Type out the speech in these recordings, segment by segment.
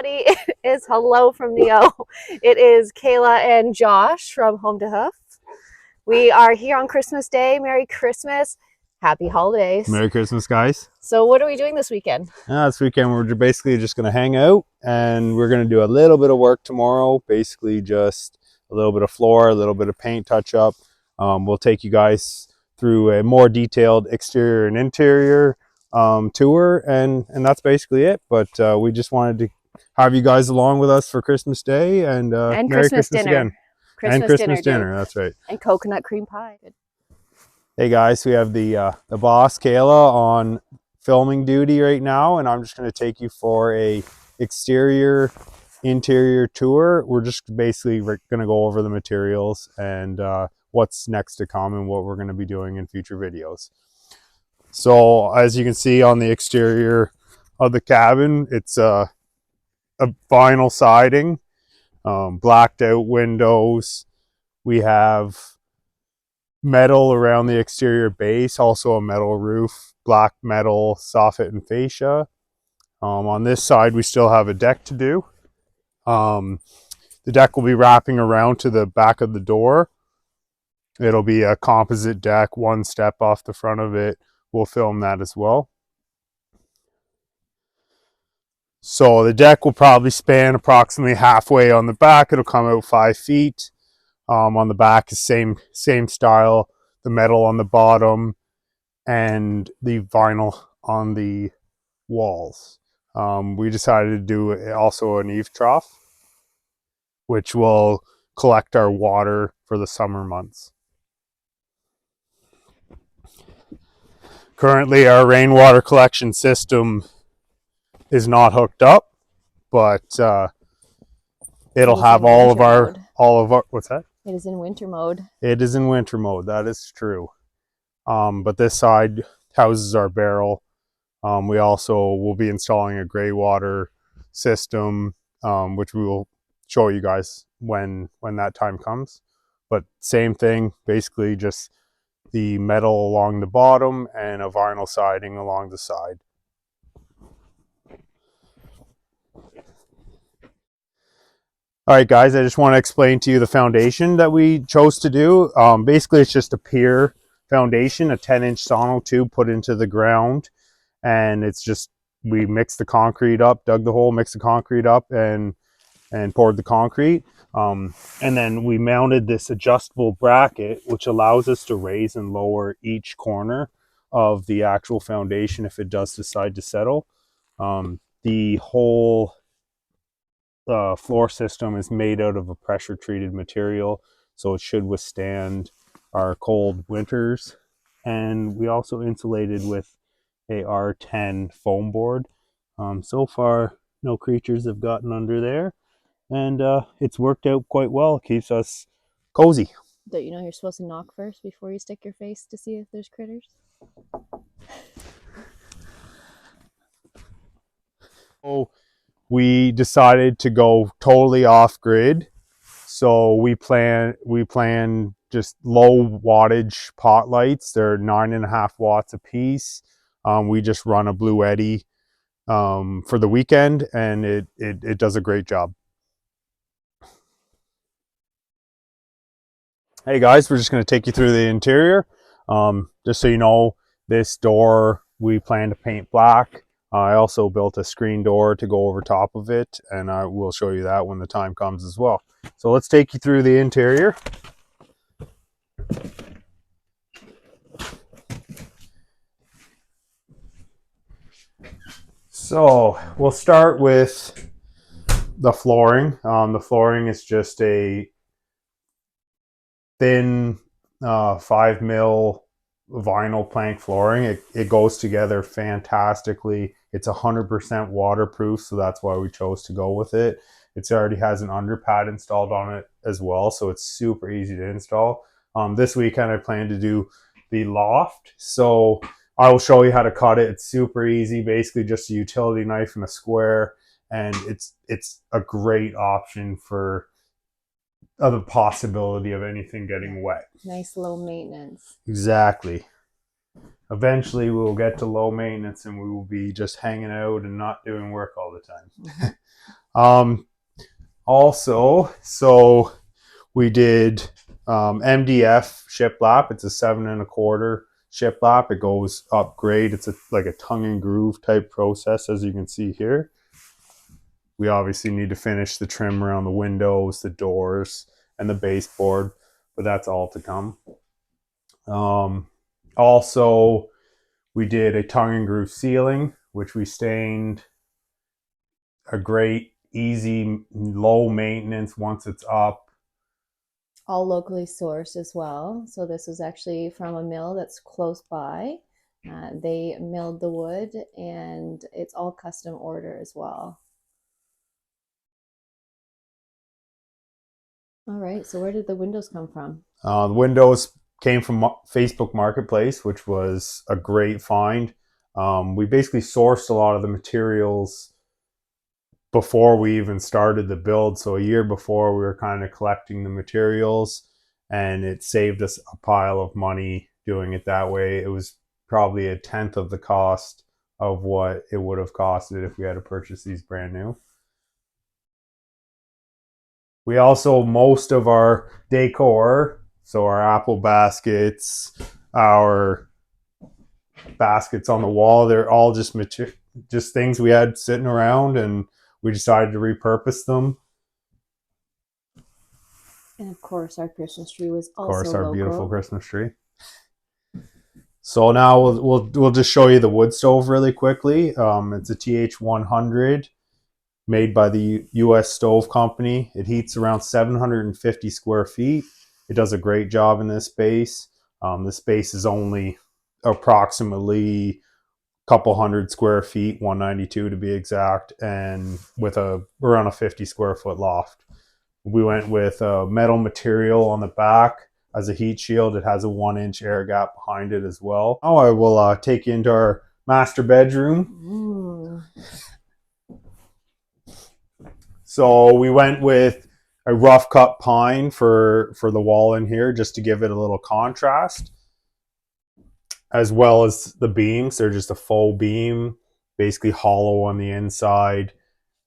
everybody. It is hello from Neo. It is Kayla and Josh from Home to Hoof. We are here on Christmas Day. Merry Christmas. Happy holidays. Merry Christmas, guys. So what are we doing this weekend? This weekend we're basically just going to hang out, and we're going to do a little bit of work tomorrow. Basically just a little bit of floor, a little bit of paint touch up. We'll take you guys through a more detailed exterior and interior tour, and that's basically it. But we just wanted to have you guys along with us for Christmas Day, and Merry Christmas Christmas dinner. again. And Christmas dinner, that's right. And coconut cream pie. Good. Hey guys, we have the boss Kayla on filming duty right now, and I'm just going to take you for a exterior interior tour. We're just basically going to go over the materials and what's next to come and what we're going to be doing in future videos. So as you can see on the exterior of the cabin, it's a vinyl siding, blacked out windows. We have metal around the exterior base, also a metal roof, black metal soffit and fascia. On this side we still have a deck to do. The deck will be wrapping around to the back of the door. It'll be a composite deck, one step off the front of it. We'll film that as well. So the deck will probably span approximately halfway on the back. It'll come out 5 feet. On the back is same style, the metal on the bottom and the vinyl on the walls. We decided to do also an eave trough, which will collect our water for the summer months. Currently our rainwater collection system is not hooked up, but it'll have all of our what's that? It is in winter mode. It is in winter mode, that is true. But this side houses our barrel. We also will be installing a gray water system, which we will show you guys when that time comes. But same thing, basically just the metal along the bottom and a vinyl siding along the side. All right, guys, I just want to explain to you the foundation that we chose to do. Basically, it's just a pier foundation, a 10-inch sonotube put into the ground. And it's just, we mixed the concrete up, dug the hole, mixed the concrete up, and poured the concrete. And then we mounted this adjustable bracket, which allows us to raise and lower each corner of the actual foundation if it does decide to settle. The whole floor system is made out of a pressure treated material, so it should withstand our cold winters. And we also insulated with a R10 foam board. So far no creatures have gotten under there, and it's worked out quite well. It keeps us cozy. Don't you know you're supposed to knock first before you stick your face to see if there's critters? So we decided to go totally off grid. So we plan just low wattage pot lights. They're 9.5 watts a piece. We just run a Blue Eddy for the weekend, and it does a great job. Hey guys, we're just going to take you through the interior. Just so you know, this door we plan to paint black. I also built a screen door to go over top of it, and I will show you that when the time comes as well. So let's take you through the interior. So we'll start with the flooring. The flooring is just a thin 5 mil vinyl plank flooring. It goes together fantastically. It's 100% waterproof, so that's why we chose to go with it. It already has an underpad installed on it as well, so it's super easy to install. This weekend I plan to do the loft, so I will show you how to cut it. It's super easy, basically just a utility knife and a square, and it's a great option for the possibility of anything getting wet. Nice low maintenance. Exactly. eventually we will get to low maintenance and we will be just hanging out and not doing work all the time. Also, so we did MDF shiplap. It's a 7 1/4 shiplap. It goes up grade. It's like a tongue and groove type process, as you can see here. We obviously need to finish the trim around the windows, the doors, and the baseboard, but that's all to come. Also, we did a tongue and groove ceiling, which we stained. A great, easy, low maintenance once it's up. All locally sourced as well. So this was actually from a mill that's close by. They milled the wood, and it's all custom order as well. All right, so where did the windows come from? The windows came from Facebook Marketplace, which was a great find. We basically sourced a lot of the materials before we even started the build. So a year before, we were kind of collecting the materials, and it saved us a pile of money doing it that way. It was probably 1/10 of the cost of what it would have costed if we had to purchase these brand new. We also, most of our decor, so our apple baskets, our baskets on the wall, they're all just things we had sitting around, and we decided to repurpose them. And of course, our Christmas tree was also Of course, our local. beautiful Christmas tree. So now we'll just show you the wood stove really quickly. It's a TH100 made by the U.S. Stove Company. It heats around 750 square feet. It does a great job in this space. The space is only approximately a couple hundred square feet, 192 to be exact, and with around a 50 square foot loft. We went with a metal material on the back as a heat shield. It has a 1-inch air gap behind it as well. Now I will take you into our master bedroom. So we went with a rough cut pine for the wall in here, just to give it a little contrast, as well as the beams. They're just a faux beam, basically hollow on the inside,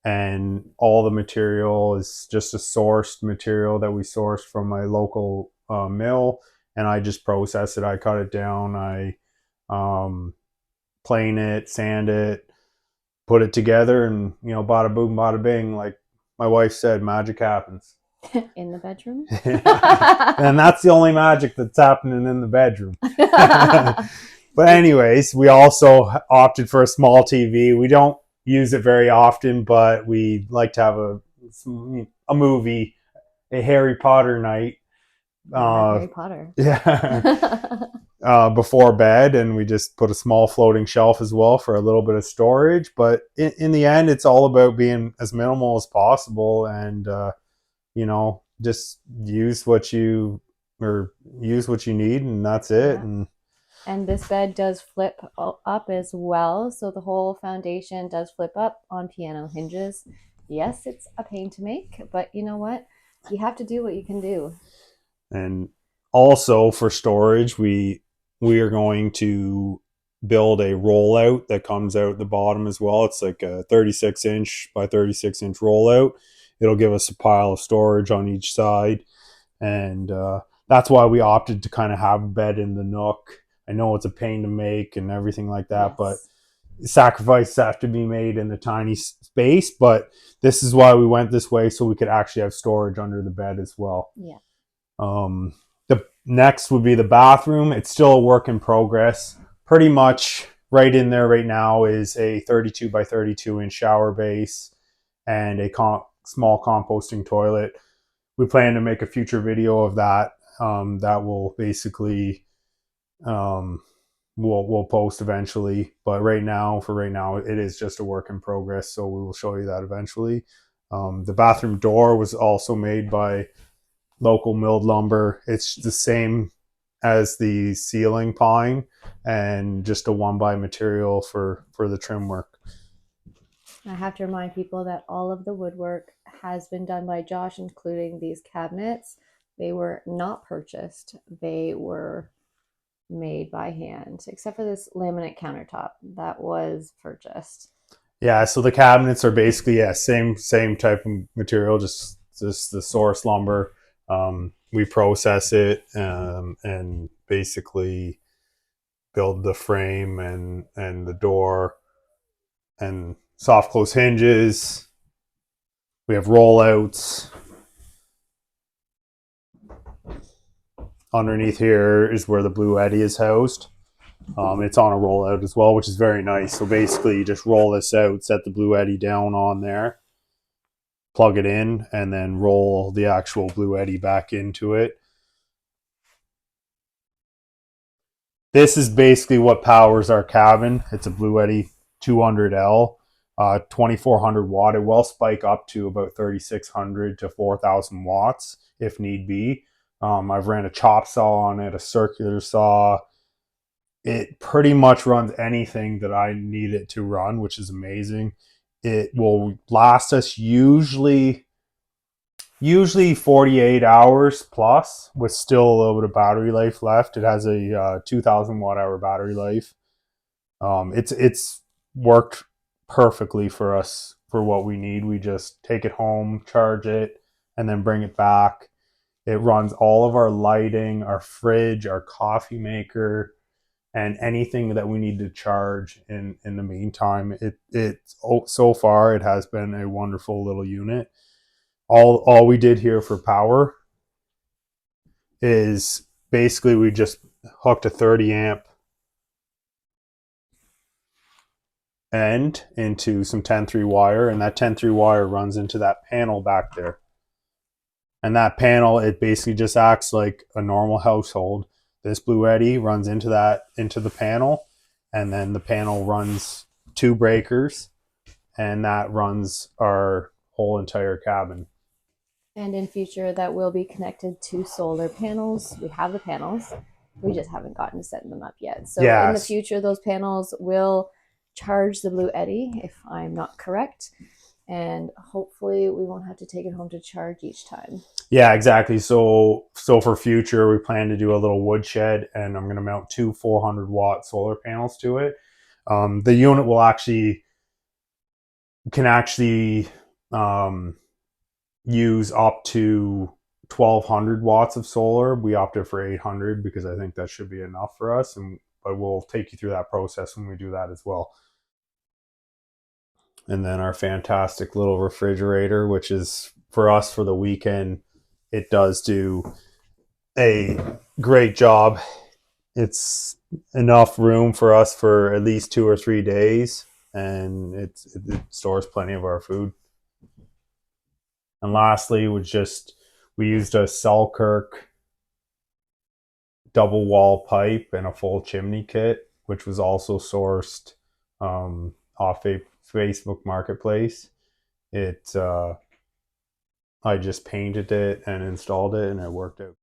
and all the material is just a sourced material that we sourced from my local mill, and I just process it. I cut it down, I plane it, sand it, put it together, and bada boom, bada bing. Like my wife said, magic happens. In the bedroom? And that's the only magic that's happening in the bedroom. But anyways, we also opted for a small TV. We don't use it very often, but we like to have a movie, a Harry Potter night. Harry Potter. Yeah. Before bed, and we just put a small floating shelf as well for a little bit of storage. But in the end, it's all about being as minimal as possible, and just use what you need, and that's it. Yeah. And this bed does flip up as well, so the whole foundation does flip up on piano hinges. Yes, it's a pain to make, but you know what? You have to do what you can do. And also for storage, we are going to build a rollout that comes out the bottom as well. It's like a 36-inch by 36-inch rollout. It'll give us a pile of storage on each side, and that's why we opted to kind of have a bed in the nook. I know it's a pain to make and everything like that, yes, but sacrifices have to be made in the tiny space. But this is why we went this way, so we could actually have storage under the bed as well. Yeah. The next would be the bathroom. It's still a work in progress. Pretty much right in there right now is a 32 by 32 inch shower base and a small composting toilet. We plan to make a future video of that. That will basically we'll post eventually. But for right now, it is just a work in progress. So we will show you that eventually. The bathroom door was also made by local milled lumber. It's the same as the ceiling pine, and just a 1x material for the trim work. I have to remind people that all of the woodwork has been done by Josh, including these cabinets. They were not purchased. They were made by hand, except for this laminate countertop that was purchased. Yeah, so the cabinets are basically, yeah, same type of material, just the source lumber. We process it, and basically build the frame and the door and soft close hinges. We have rollouts. Underneath here is where the Blue Eddy is housed. It's on a rollout as well, which is very nice. So basically, you just roll this out, set the Blue Eddy down on there, plug it in, and then roll the actual Blue Eddy back into it. This is basically what powers our cabin. It's a Blue Eddy 200L, 2400 watt. It will spike up to about 3600 to 4000 watts if need be. I've ran a chop saw on it, a circular saw. It pretty much runs anything that I need it to run, which is amazing. It will last us usually 48 hours plus with still a little bit of battery life left. It has a 2000 watt hour battery life. It's worked perfectly for us for what we need. We just take it home, charge it, and then bring it back. It runs all of our lighting, our fridge, our coffee maker, and anything that we need to charge in the meantime. So far it has been a wonderful little unit. All we did here for power is basically we just hooked a 30 amp end into some 10-3 wire, and that 10-3 wire runs into that panel back there. And that panel, it basically just acts like a normal household. This Blue Eddy runs into the panel, and then the panel runs two breakers, and that runs our whole entire cabin. And in future, that will be connected to solar panels. We have the panels, we just haven't gotten to setting them up yet. So in the Yes. future, those panels will charge the Blue Eddy, if I'm not correct. And hopefully we won't have to take it home to charge each time. Yeah, exactly. So for future, we plan to do a little woodshed, and I'm going to mount two 400 watt solar panels to it. The unit can actually use up to 1200 watts of solar. We opted for 800 because I think that should be enough for us, but we'll take you through that process when we do that as well. And then our fantastic little refrigerator, which is for us for the weekend. It does do a great job. It's enough room for us for at least 2 or 3 days, and it stores plenty of our food. And lastly, we used a Selkirk double wall pipe and a full chimney kit, which was also sourced off a Facebook Marketplace. I just painted it and installed it, and it worked out.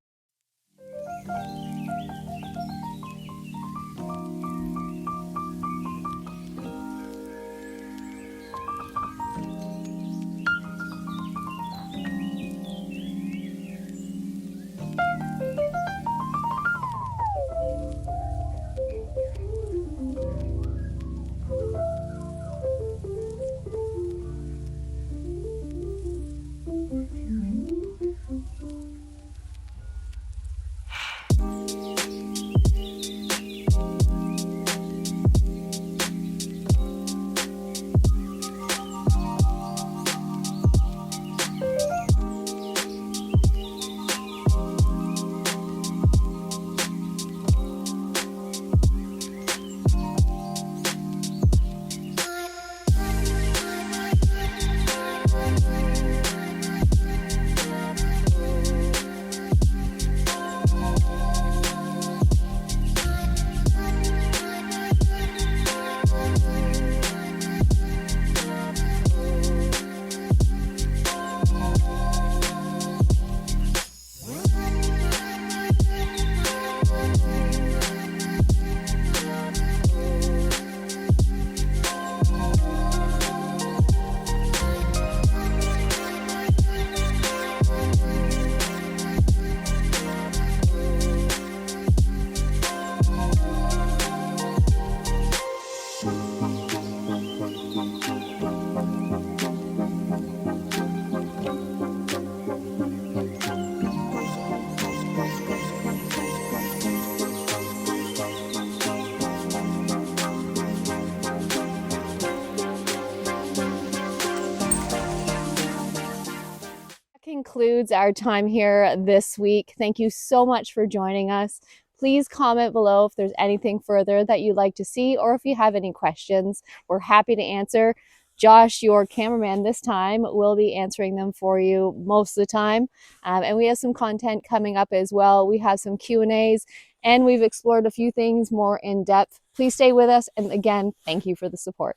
concludes our time here this week. Thank you so much for joining us. Please comment below if there's anything further that you'd like to see, or if you have any questions. We're happy to answer. Josh, your cameraman this time, will be answering them for you most of the time. And we have some content coming up as well. We have some Q&As, and we've explored a few things more in depth. Please stay with us. And again, thank you for the support.